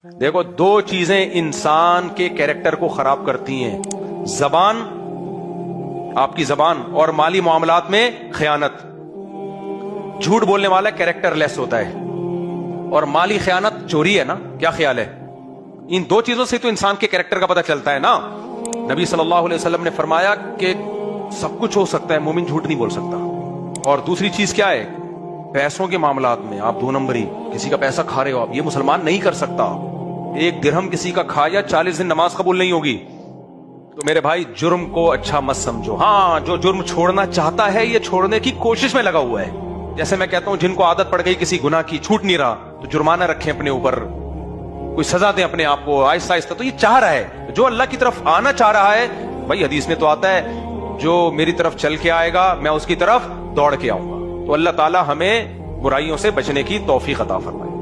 دیکھو، دو چیزیں انسان کے کیریکٹر کو خراب کرتی ہیں، زبان، آپ کی زبان، اور مالی معاملات میں خیانت۔ جھوٹ بولنے والا کیریکٹر لیس ہوتا ہے، اور مالی خیانت چوری ہے نا، کیا خیال ہے؟ ان دو چیزوں سے تو انسان کے کیریکٹر کا پتہ چلتا ہے نا۔ نبی صلی اللہ علیہ وسلم نے فرمایا کہ سب کچھ ہو سکتا ہے، مومن جھوٹ نہیں بول سکتا۔ اور دوسری چیز کیا ہے؟ پیسوں کے معاملات میں آپ دو نمبری، کسی کا پیسہ کھا رہے ہو آپ، یہ مسلمان نہیں کر سکتا۔ ایک درہم کسی کا کھایا 40 دن نماز قبول نہیں ہوگی۔ تو میرے بھائی، جرم کو اچھا مت سمجھو۔ ہاں، جو جرم چھوڑنا چاہتا ہے یہ چھوڑنے کی کوشش میں لگا ہوا ہے۔ جیسے میں کہتا ہوں، جن کو عادت پڑ گئی کسی گناہ کی، چھوٹ نہیں رہا، تو جرمانہ رکھیں اپنے اوپر، کوئی سزا دیں اپنے آپ کو آہستہ آہستہ۔ تو یہ چاہ رہا ہے، جو اللہ کی طرف آنا چاہ رہا ہے، بھائی حدیث میں تو آتا ہے جو میری طرف چل کے آئے گا میں اس کی طرف دوڑ کے آؤں گا۔ تو اللہ تعالی ہمیں برائیوں سے بچنے کی توفیق عطا فرمائے۔